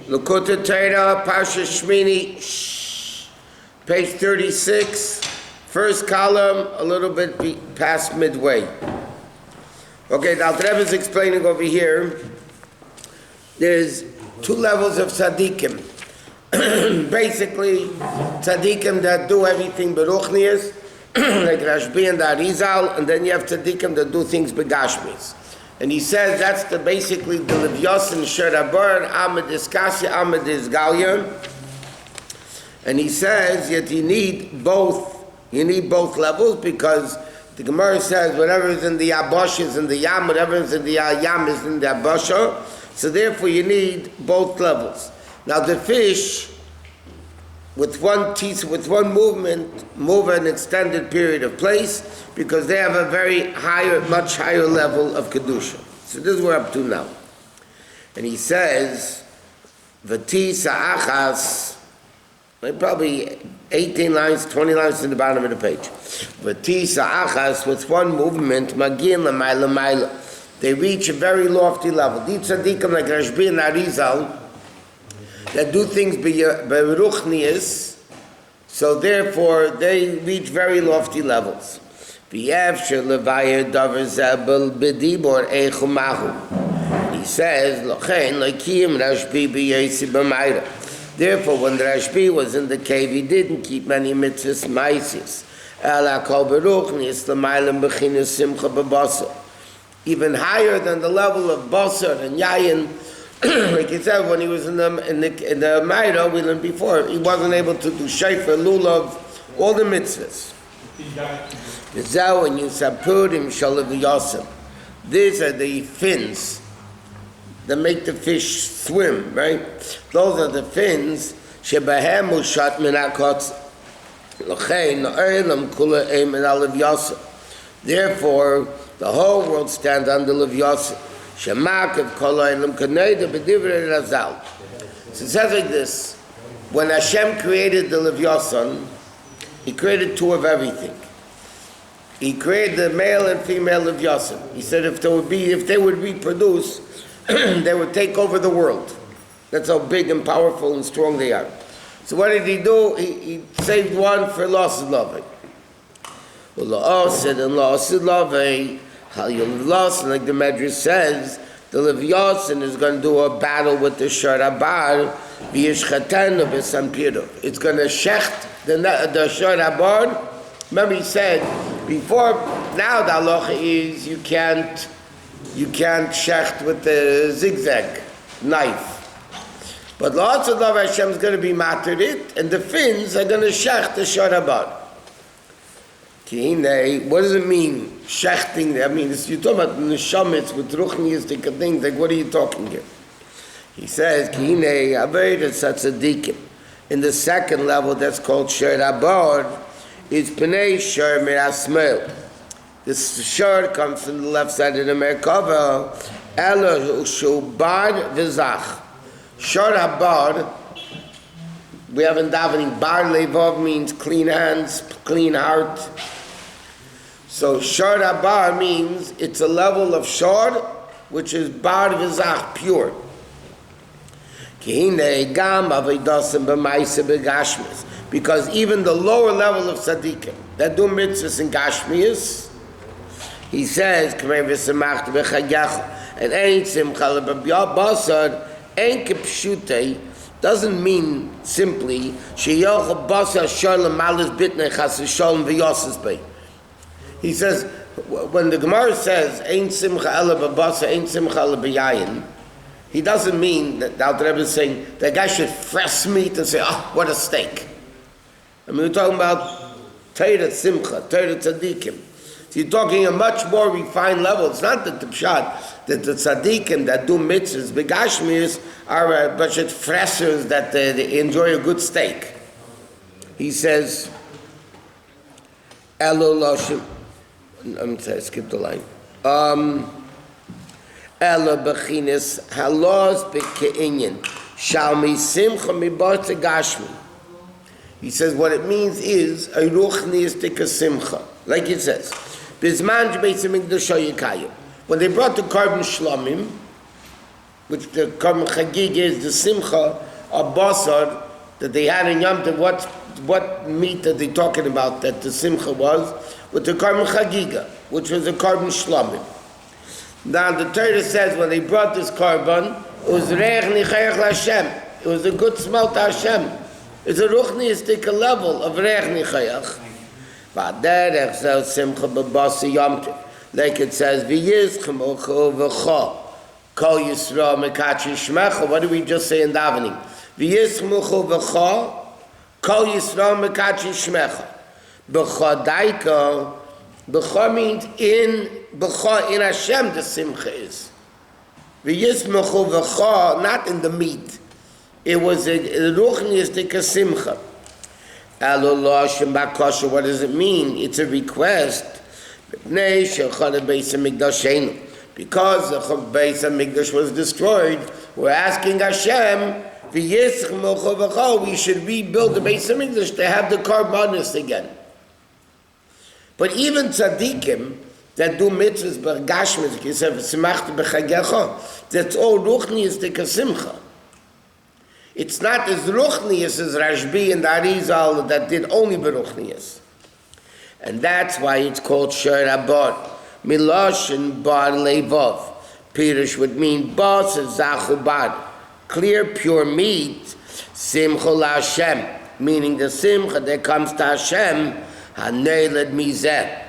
Likutei Torah, Parsha Shemini, page 36, first column, a little bit past midway. Okay, now the Rebbe is explaining over here, there's two levels of tzaddikim. Basically, tzaddikim that do everything beruchnius, like Rabbi and the Arizal, and then you have tzaddikim that do things begashmis. And he says that's basically the Levyosin Sherabar, Ahmed is Kasya, Ahmed is Galya. And he says that you need both levels, because the Gemara says whatever is in the Yabosh is in the Yam, whatever is in the Yam is in the Yabosha. So therefore you need both levels. Now the fish, with one teeth, with one movement, move an extended period of place, because they have a much higher level of Kedusha. So this is what we're up to now. And he says, V'ti sa'achas, probably 18 lines, 20 lines in the bottom of the page. V'ti sa'achas, with one movement, magin l'mayla mayla. They reach a very lofty level. Di tzadikim like Rabbi and Arizal, that do things beruchnius, so therefore they reach very lofty levels. He says, therefore when Rashbi was in the cave, he didn't keep many mitzvahs maisis. Even higher than the level of basar and yayin. Like he said, when he was in the Maira, we learned before, he wasn't able to do shayfer, lulav, all the mitzvahs. These are the fins that make the fish swim, right? Those are the fins. Therefore, the whole world stands under Lev Yosef. So it says like this: when Hashem created the Levyasan, He created two of everything. He created the male and female Levyasan. He said if they would reproduce, they would take over the world. That's how big and powerful and strong they are. So what did He do? He saved one for loss of loving. Well, loss and loss of loving. How you lost, like the Medrash says, the Levyasan is going to do a battle with the Sharabar, it's going to shecht the Sharabar. Remember he said before, now the halacha is you can't shecht with the zigzag knife. But lots of love Hashem is going to be mattered it, and the fins are going to shecht the Sharabar. What does it mean, shechting? I mean, you're talking about neshamitz with ruchniistic things, like what are you talking here? He says, in the second level, that's called Sher Abad, is Pnei Sher Mirasmel. This Sher comes from the left side of the Merkava, Elo Shubad Vizach. Sher Abad, we have in davening, Bar Levov means clean hands, clean heart. So Shor Abar means it's a level of Shor, which is Bar Vizach, pure. Because even the lower level of Tzaddikim, that do mitzvahs in Gashmias, he says, and ain't simcha basar ain't kipshutei, doesn't mean simply sheyoch basar shalom malis bitnei chas shalom v'yosas bei. He says, when the Gemara says, Ein simcha ela b'basa, ein simcha ela b'yayin, he doesn't mean that the Rebbe is saying that guy should fresh meat and say, oh, what a steak. I mean, we're talking about Torah simcha, Torah tzaddikim. So you're talking a much more refined level. It's not that the pshat, that the tzaddikim that do mitzvahs, begashmirs, are a bunch of freshers that they enjoy a good steak. He says, Elo loshim. I'm sorry, I skipped the line. Ela b'chinas halos b'ke'inyan shalmi simcha mibarta gashmi. He says what it means is a ruchniistic simcha, like it says. Bizman jbeisim mikdasho yikayim. When they brought the carbon shlomim, which the Korban Chagiga is the Simcha of Basar that they had in Yom Tov. What meat are they talking about that the Simcha was? With the Korban Chagiga, which was the Korban Shlomim. Now the Torah says when they brought this Korban, it was Reich Nichayach L'Hashem. It was a good smell to Hashem. It's a ruchniistic level of Reich Nichayach. V'aderech zel Simcha b'basi Yom Tov. Like it says, V'yizchmocho v'cho Kol Yisrael mekachi shmecha. What did we just say in davening? V'yizchmocho v'cho Kol Yisrael mekachi shmecha. B'cho daika. B'cho means in Hashem the Simcha is. V'yizchmocho v'cho, not in the meat. It was a ruchniistic simcha. Alollah Shem Bakosha, what does it mean? It's a request. Because the Beis HaMikdash was destroyed, we're asking Hashem, we should rebuild the Beis HaMikdash to have the Karbanis again. But even tzaddikim that do mitzvahs b'gashmis, that's all ruchniistic simcha. It's not as ruchnius as Rashbi and the Arizal that did only beruchnius. And that's why it's called Shor Abor. Miloshin bar levov. Pirush would mean bas zachu bar. Clear, pure meat. Simcha Hashem. Meaning the simcha that comes to Hashem. Haneiled mizeh.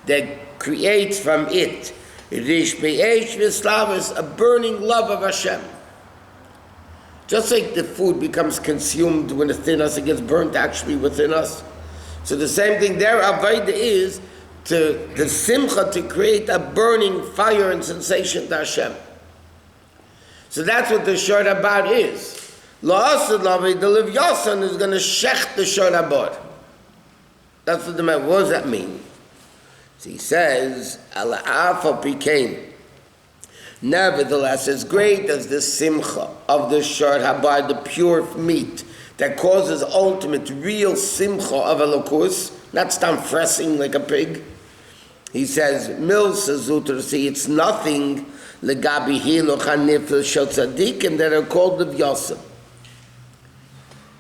That creates from it. Rish be'esh v'slavus. A burning love of Hashem. Just like the food becomes consumed when it's within us, it gets burnt actually within us. So the same thing there, Avodah is to the simcha to create a burning fire and sensation to Hashem. So that's what the Shor Abad is. La'asad Lavi, the Lev Yasan is going to shech the Shor Abad. That's what what does that mean? So he says, Ala'afa Pikain. Nevertheless, as great as the simcha of the Shor Habar, the pure meat that causes ultimate real simcha of Elokus, not stam fressing like a pig, he says, Mil Sazutra, see, it's nothing legabi hiloch hanifil shel tzadikim that are called of Yosef.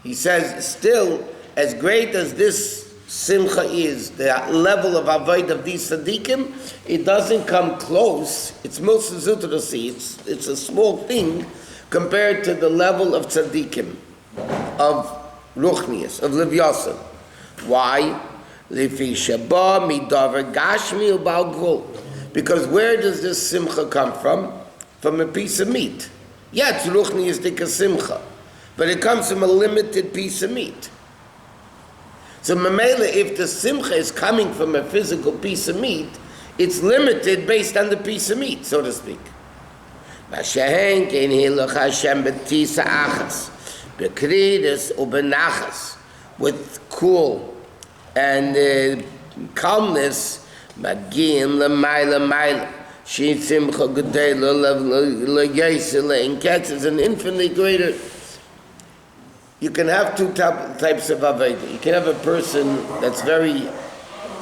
He says, still, as great as this simcha is, the level of avoid of these tzaddikim, it doesn't come close. It's most zutrasi. It's a small thing compared to the level of tzaddikim, of ruchnius, of Lev Yosef. Why? Lefi shaba midavar gashmi ubal gvul. Because where does this simcha come from? From a piece of meat. Yeah, it's ruchnius dik simcha, but it comes from a limited piece of meat. So Mamela, if the simcha is coming from a physical piece of meat, it's limited based on the piece of meat, so to speak. With cool and calmness, is an infinitely greater. You can have two types of Avodah. You can have a person that's very,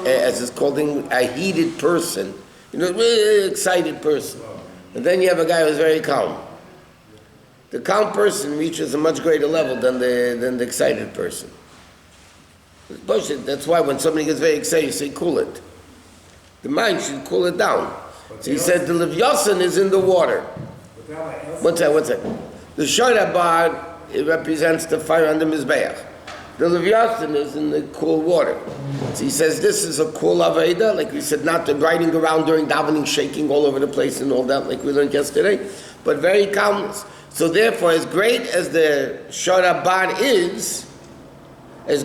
as it's called, a heated person, really excited person. And then you have a guy who's very calm. The calm person reaches a much greater level than the excited person. It's bullshit. That's why when somebody gets very excited, you say, cool it. The mind should cool it down. So he said, the Lev Yasan is in the water. What's that? The Shor Abad, it represents the fire on the Mizbeach. The Lev Yasan is in the cool water. So he says this is a cool Avodah, like we said, not the riding around during davening, shaking all over the place and all that, like we learned yesterday, but very calmness. So therefore, as great as the Shor Abad is, it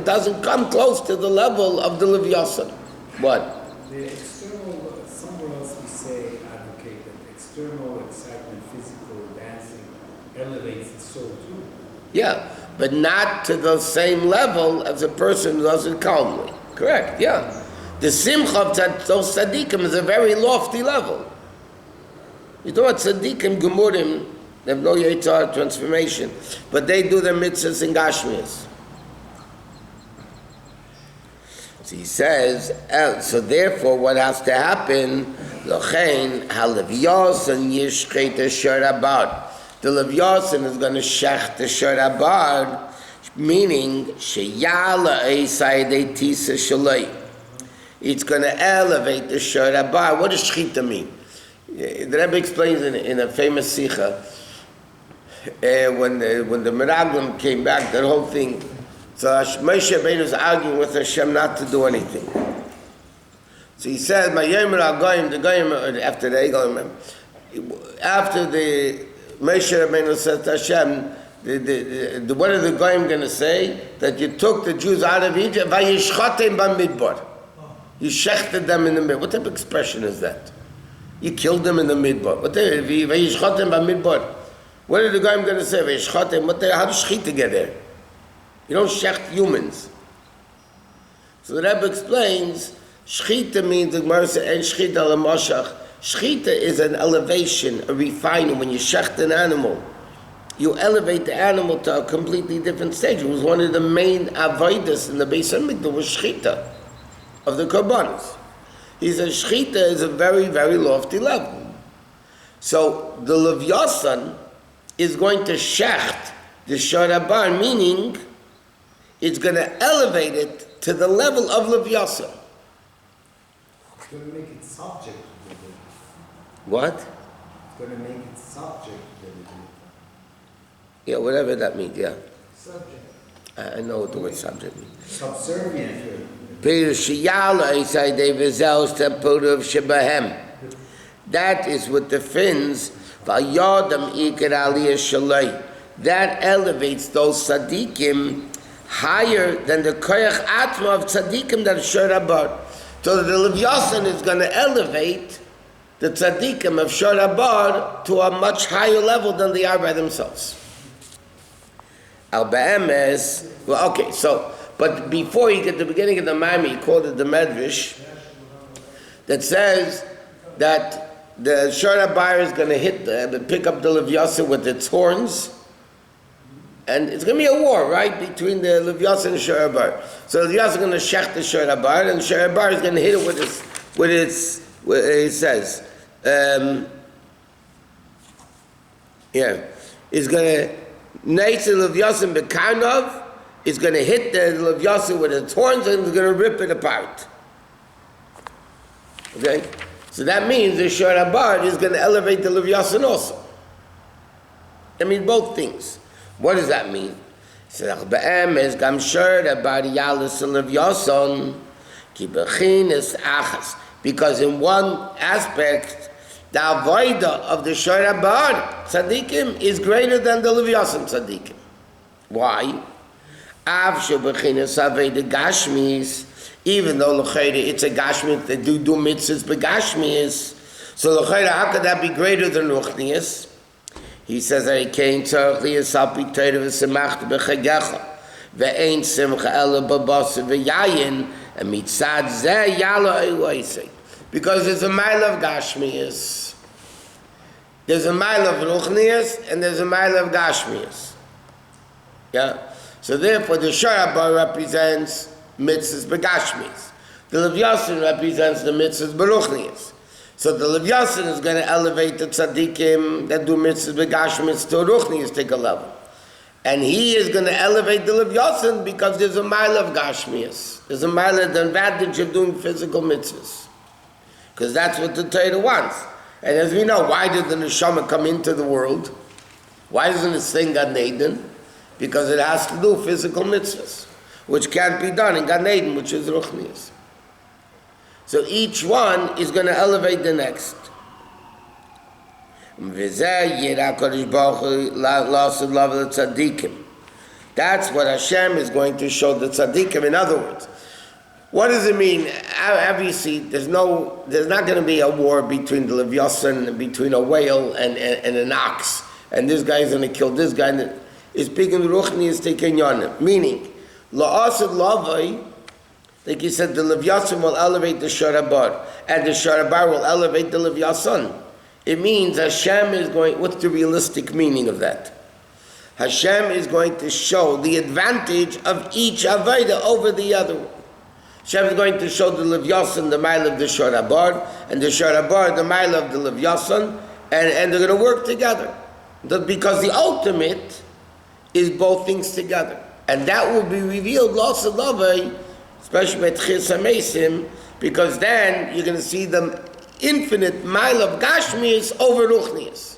doesn't come close to the level of the Lev Yasan. What? The external, somewhere else we say, advocate that external excitement, physical dancing, elevates the soul too. Yeah, but not to the same level as a person who does it calmly. Correct, yeah. The simcha of those tzaddikim is a very lofty level. You know what tzaddikim, gemurim, they have no yitzhar transformation, but they do their mitzvahs in gashmias. So he says, so therefore what has to happen, L'chein ha-Levyosan yishchet asher abad. The Levyosan is going to shech the asher abad, meaning sheyala eisai de tisa shalei. It's going to elevate the asher abad. What does shechita mean? The Rebbe explains in a famous sikha, when the Meraglim came back, that whole thing. So Moshe Rabbeinu was arguing with Hashem not to do anything. So he said, "My Yomer Agoyim, the Goyim after the Egel, after the Moshe Rabbeinu said to Hashem, what are the Goyim going to say? That you took the Jews out of Egypt, vayishchatem b'midbar. You shechted them in the midbar. What type of expression is that? You killed them in the midbar. What vayishchatem b'midbar? What are the Goyim going to say? Vayishchatem. How does shechita get there? You don't shecht humans. So the Rebbe explains. Shechita means, the Gemara says, and shechita la Moshiach. Shechita is an elevation, a refining. When you shecht an animal, you elevate the animal to a completely different stage. It was one of the main avodas in the Beis Hamikdash, was shechita of the korbanos. He says shechita is a very, very lofty level. So the Levyosan is going to shecht the Shorabar, meaning it's going to elevate it to the level of Levyosan. It's going to make it subject to the Levyosan. What? It's going to make it subject to the Levyosan. Yeah, whatever that means, yeah. Subject. I know what the word subject means. Subservient to it. That is what the fins, that elevates those tzaddikim higher than the koyach atma of tzaddikim that Shor Abad. So the Levyosan is going to elevate the tzaddikim of Shor Abad to a much higher level than they are by themselves. But before he get the beginning of the Maimon, he called it the Medrash, that says that the Shor Abad is going to pick up the Levyosan with its horns, and it's going to be a war, right, between the Levyosan and Shor Abad. So the Levyosan is going to shech the Shor Abad, and Shor Abad is going to hit it with its it says, it's going to Neitz the Levyosan bekarnov, is going to hit the Levyosan with its horns and it's going to rip it apart. Okay? So that means the Shor Abad is going to elevate the Levyosan also. That means both things. What does that mean? Because in one aspect, the avodah of the Shor Abad tzaddikim is greater than the Levyosan tzaddikim. Why? Even though it's a gashmi, they do mitzvahs begashmis, so how could that be greater than ruchnius? He says that he came to liyasapi teirav v'semachta b'chagecha ve'ein simcha ela babasa v'yayin and mitzad zeh yala eloisei. Because there's a mile of gashmius, there's a mile of ruchnius, and there's a mile of gashmius. Yeah. So therefore, the Shor Abad represents mitzvahs begashmis. The Levyosan represents the mitzvahs beruchnius. So the Levyosan is going to elevate the tzaddikim that do mitzvahs begashmis to ruchnius, take a level. And he is going to elevate the Levyosan because there's a mile of gashmius. There's a mile of the advantage of doing physical mitzvahs. Because that's what the Torah wants. And as we know, why did the neshama come into the world? Why doesn't it sing Gan Eden? Because it has to do physical mitzvahs, which can't be done in Gan Eden, which is ruchnius. So each one is going to elevate the next. That's what Hashem is going to show the tzaddikim. In other words, what does it mean? Obviously, there's not going to be a war between the Levyosan, between a whale and an ox, and this guy's going to kill this guy. Is speaking ruchnius taking yonim, meaning la'asad lavai, like he said, the Levyosan will elevate the Shor Abad, and the Shor Abad will elevate the Levyosan. It means Hashem is going. What's the realistic meaning of that? Hashem is going to show the advantage of each avodah over the other one. Hashem is going to show the Levyasan the mile of the Shorabar, and the Shorabar the mile of the Levyasan, and they're going to work together. Because the ultimate is both things together. And that will be revealed, L'Asad Lavai, especially with Chis HaMesim, because then you're going to see the infinite mile of Gashmias over Ruchnias.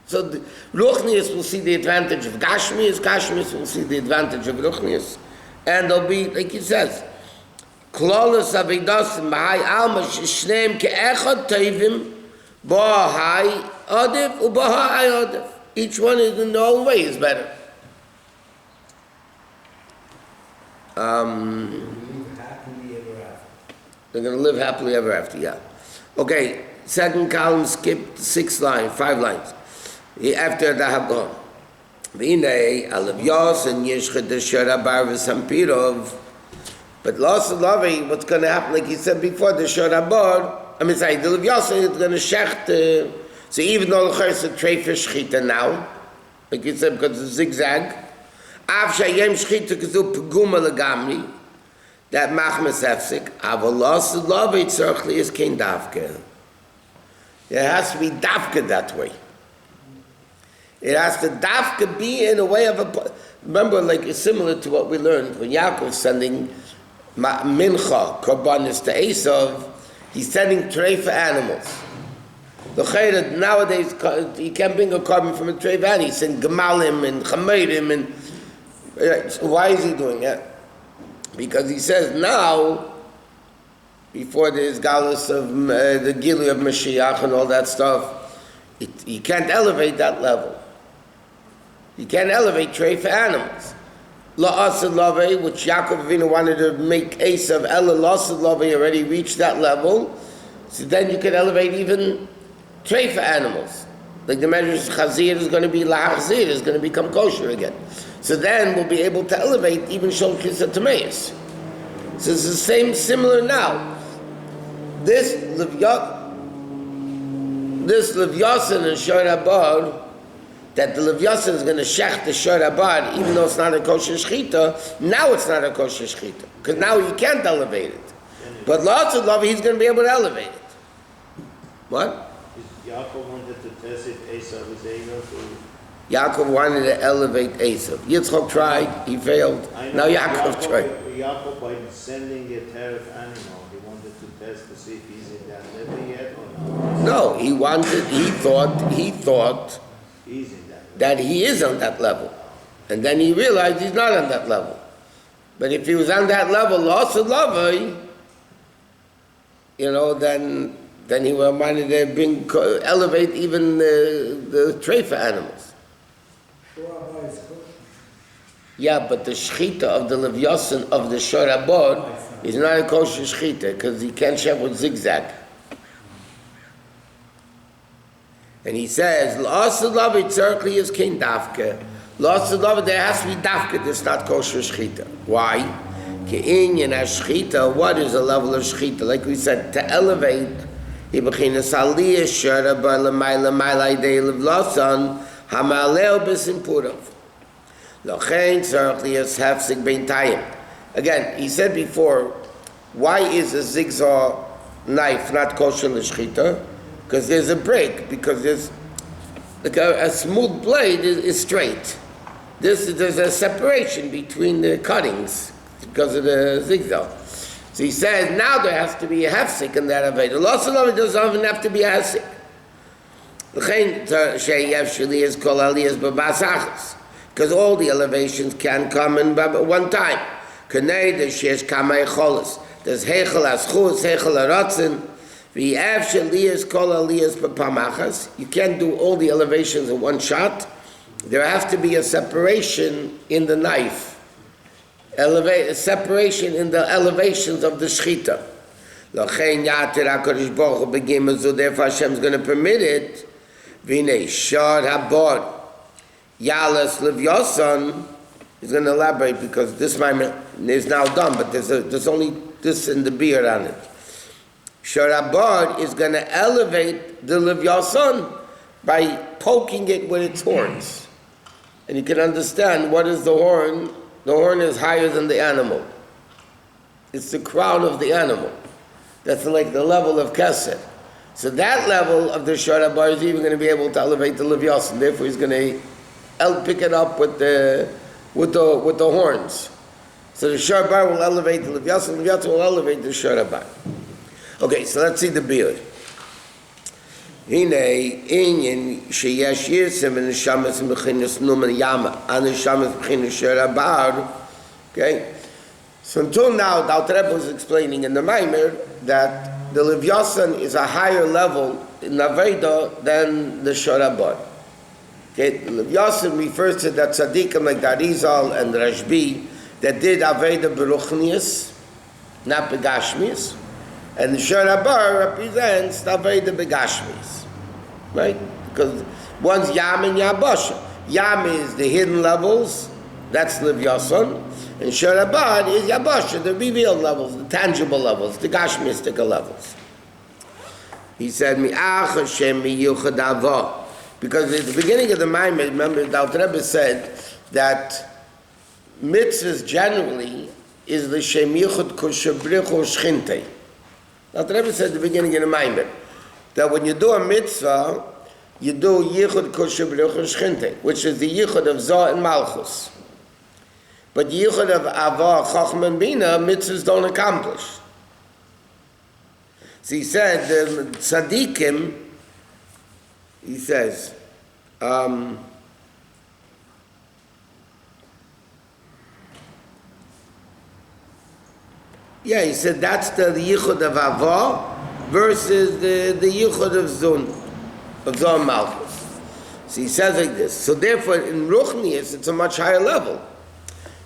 So the Ruchnias will see the advantage of Gashmias, Gashmias will see the advantage of Ruchnias. And there'll be, like he says, Klolos Avidasim B'hai Alma Shneim Ke'echad Tevim B'hai Adif U'B'hai Adif. Each one is in their own way is better. Live happily ever after. They're going to live happily ever after, yeah. Okay, second column skipped 5 lines. After the Hagon. V'inei alav and yeshchet sharabar v'sampirov. But L'Asad Lavai, what's going to happen, like he said before, the sharabar, the Levyasan is going to shecht. So even though the is a tray for shchita now, like he said, because it's zigzag, av shayem shchita kazu peguma legamri, that machmas hefsik, aval L'Asad Lavai tzarchli is kein davke. It has to be davke that way. It has to dafka be in a way of a... Remember, like, it's similar to what we learned when Yaakov is sending mincha, korbanis to Esav, he's sending tray for animals. The chayret nowadays, he can't bring a carbon from a tray of animals. He's sending gemalim and chamerim and... So why is he doing that? Because he says now, before there's galus of the Gili of Moshiach and all that stuff, he can't elevate that level. You can't elevate tray for animals. L'Asad Lavai, which Yaakov Avinu wanted to make Esav, L'Asad Lavai already reached that level. So then you can elevate even tray for animals. Like the measures Chazir is going to be Lahachzir, is going to become kosher again. So then we'll be able to elevate even Sholchis Tameis. So it's the same, similar now. This Levyasan and Shorabar, that the Levyasan is going to shech the Shorabar, even though it's not a kosher shchita, now it's not a kosher shchita. Because now you can't elevate it. But L'Asad Lavai, he's going to be able to elevate it. What? Yaakov wanted to test if Esav was able to... Yaakov wanted to elevate Esav. Yitzchak tried, he failed. Now Yaakov tried. Yaakov, by sending a tariff animal, he wanted to test to see if he's in that level yet or not. No, he thought He's in that level. that he is on that level. And then he realized he's not on that level. But if he was on that level, L'Asad Lavai, then he wanted to elevate even the tray for animals. Yeah, but the shchita of the Levyasan of the Shorabar is not a kosher shchita because he can't share with zigzag. And he says, L'Asad Lavai tzarchli is kein davke. L'Asad Lavai, there has to be davke, that's not kosher shchita. Why? Ke'inyan ha-shchita, what is the level of shchita? Like we said, to elevate, Ibechinas aliyah Shorabar l'mayla maylai dei Levyasan, hamaleo b'simpurav. Lochein tzarchli is hefsik bein tayim. Again, he said before, why is a zigzag knife not kosher l'shchita? Because there's a break, because there's like a smooth blade is straight. There's a separation between the cuttings because of the zigzag. So he said now there has to be a hefsik in that elevator. L'Asad Lavai doesn't even have to be a hefsik. Because all the elevations can come in by one time. There's heichel aschus, heichel aratzin. You can't do all the elevations in one shot. There has to be a separation in the knife. A separation in the elevations of the shchita. So therefore Hashem is going to permit it. Yalas Levyasan is going to elaborate because this moment is now done, but there's only this in the beard on it. Shorabar is going to elevate the Levyasan by poking it with its horns. And you can understand what is the horn. The horn is higher than the animal. It's the crown of the animal. That's like the level of Kesed. So that level of the Shara Bar is even going to be able to elevate the Levyasan. Therefore, he's going to pick it up with the horns. So the Shara Bar will elevate the Levyasan. The Levyasan will elevate the Shara Bar. Okay, so let's see the beard. Hine inyan sheyesh yisem and neshamas mechinas numan yama and neshamas mechinas Shara Bar. Okay. So until now, the Alter Rebbe was explaining in the Maimer that the Levyasan is a higher level in Aveda than the Shara Bar. Okay, the Levyasan refers to that tzaddikim like Arizal and Rashbi that did Aveda Beruchnius, not Begashmius, and the Shara Bar represents the Aveda Begashmius, right? Because one's Yam and Yabasha. Yam is the hidden levels, that's Levyasan. And Shara Bar is Yabasha, the revealed levels, the tangible levels, the Gashmistical levels. He said, Mi'ach Hashem miyuchad ava. Because at the beginning of the Maimer, remember, the Alter Rebbe said that mitzvahs generally is the Shem Yichud Kushabrichu Shchintei. The Alter Rebbe said at the beginning of the Maimer that when you do a mitzvah, you do Yichud Kushabrichu Shchintei, which is the Yichud of Zoh and Malchus. But Yichud of Ava, Chachma, and Bina, mitzvahs don't accomplish. So he said, the tzaddikim, he says, he said that's the Yichud of Ava versus the Yichud of Zon Malchus. So he says like this. So therefore, in Ruchnius, it's a much higher level.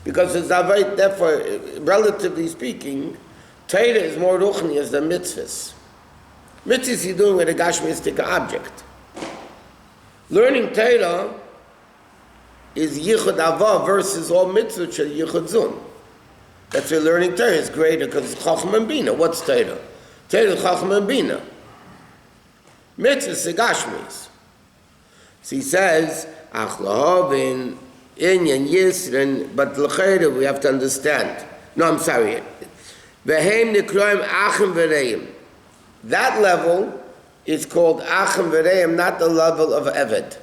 Because it's therefore, relatively speaking, Torah is more ruchnius than mitzvahs. Mitzvahs you're doing with a gashmistic object. Learning Torah is yichud ava versus all mitzvahs which are yichud zun. That's why learning Torah is greater because it's chachma and bina. What's Torah? Torah is chachma and bina. Mitzvahs are gashmis. So he says, ach lahavin Inyan Yisrin, but l'chayre we have to understand. No, I'm sorry. V'heim nikroim achim v'reim. That level is called achim v'reim, not the level of Eved.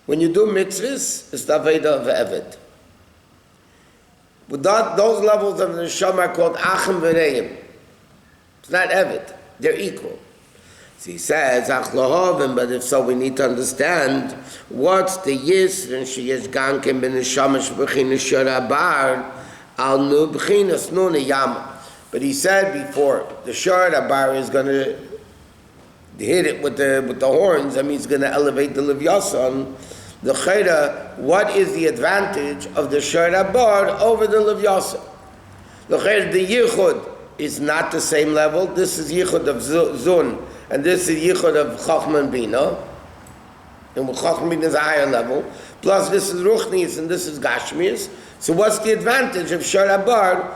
When you do mitzvahs, it's the Aveda of Eved. But those levels of the Neshama are called achim v'reim. It's not Eved. They're equal. So he says, Ach lohovim, but if so, we need to understand what's the Yisrin sheyesh gankim ben neshamash b'chinas Shara Bar al nu b'chinas nu neyama. But he said before, the Shara Bar is going to hit it with the horns. I mean, he's going to elevate the Levyasan. The Chayra, what is the advantage of the Shara Bar over the Levyasan? The Chayra, the Yichud is not the same level. This is Yichud of Zun. And this is Yichud of Chachma and Bina. And Chachma and Bina is a higher level. Plus this is Ruchnius and this is Gashmius. So what's the advantage of Shara Bar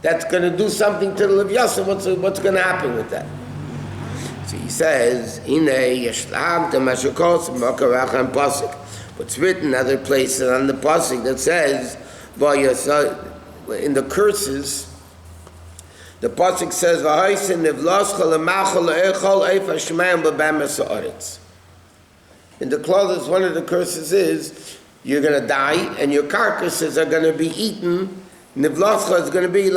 that's going to do something to the Levyasan? What's going to happen with that? So he says, what's written in other places on the Pasuk that says, in the curses, the Pasuk says, in the clothes, one of the curses is, you're going to die, and your carcasses are going to be eaten. Nivlascha is going to be,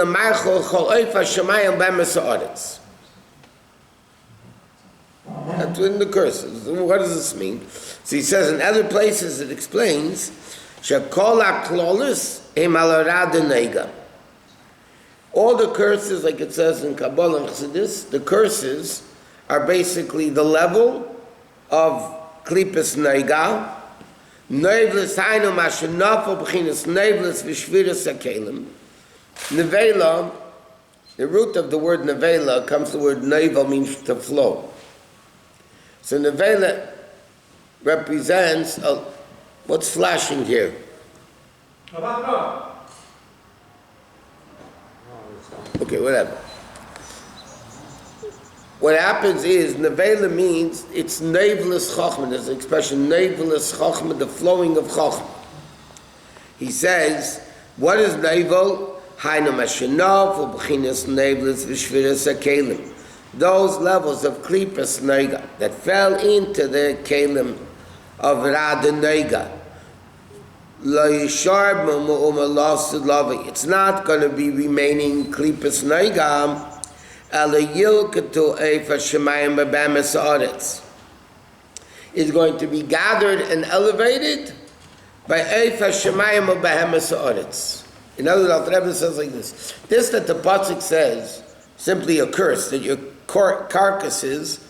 that's in the curses. What does this mean? So he says in other places it explains, all the curses, like it says in Kabbalah and Chassidus, the curses are basically the level of Klippas Neiga, Neivlis Hainu Mashenafo B'chinas Neivlis V'shviras HaKelim. Nevela, the root of the word Nevela comes the word Neiva, means to flow. So Nevela represents, what's flashing here? Okay, whatever. What happens is, Nevela means, it's Neivlis Chachma. There's an expression, Neivlis Chachma, the flowing of Chachma. He says, what is Neivel? Hainu Mashinov, Ubchinas Neblis, Vishviras Akelim. Those levels of Klipas Neiga that fell into the Kelim of Rad Neiga. It's not going to be remaining Klipas Neiga. Is going to be gathered and elevated by Eifa Shemayim or Behemes Haaretz. In other words, the Rebbe says like this: this that the pasuk says simply a curse that your carcasses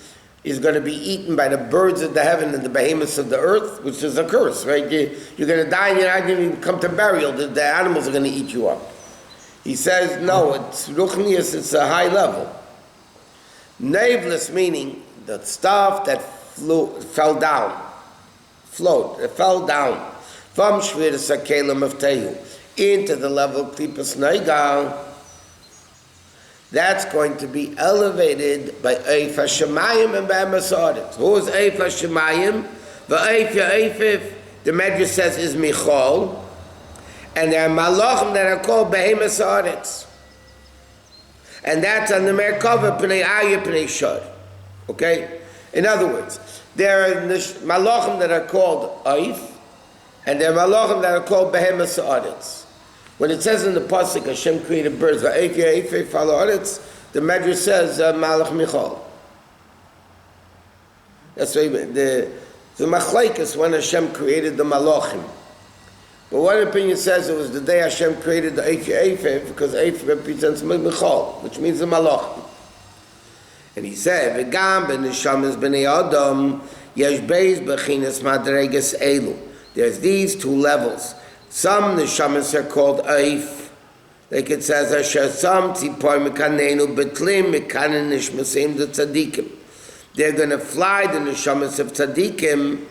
is going to be eaten by the birds of the heaven and the behemoths of the earth, which is a curse, right? You're going to die and you're not going to come to burial. The animals are going to eat you up. He says, no, it's ruchnius, it's a high level. Naveless meaning the stuff that fell down from Shviras HaKelim of Tehu into the level of Klipas Neiga. That's going to be elevated by Eifa Shemayim and Behemes Haaretz. Who is Eifa Shemayim? The Medrash says is Michal, and there are Malachim that are called Behemes Haaretz. And that's on the Merkava Pnei Ayah Pnei Shor. Okay? In other words, there are Malachim that are called Eif, and there are Malachim that are called Behemes Haaretz. When it says in the pasuk, Hashem created birds, the Medrash says Malach Michal. That's why the Machlaikas when Hashem created the Malachim. But one opinion says it was the day Hashem created the Eifei, because Eifei represents Michal, which means the Malachim. And he said, "V'gam b'neshamas b'nei Adam yesh beis b'chinas madreges elu." There's these two levels. Some neshamas are called Eif. Like it says, "Asher sam tzipor mekanenu betlim mekanen nishmasim the tzadikim." They're going to fly the neshamas of tzadikim,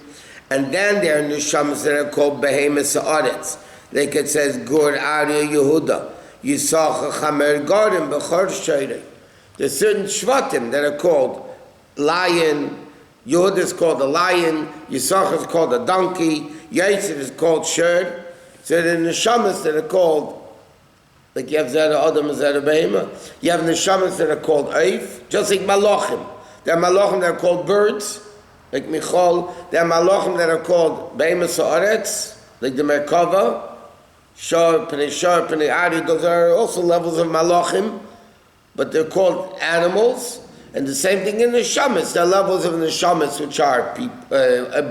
and then there are neshamas that are called Behemes Haaretz. Like it says, "Gur Arya Yehuda Yisach Chamer Garden B'chor Sheirei." There's certain shvatim that are called lion. Yehuda is called a lion. Yisach is called a donkey. Yosef is called sherd. So there are neshamas that are called, like you have Zera Adam and Zera Behema. You have neshamas that are called Eif, just like Malachim. There are Malachim that are called birds, like Michal. There are Malachim that are called Behemes Haaretz, like the Merkava. Shor, Pnei Ari, those are also levels of Malachim, but they're called animals. And the same thing in the neshamas. There are levels of neshamas which are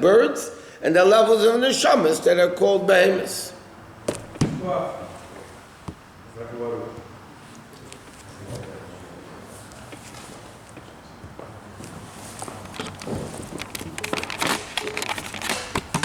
birds, and there are levels of neshamas that are called behemoths. Wow. Exactly what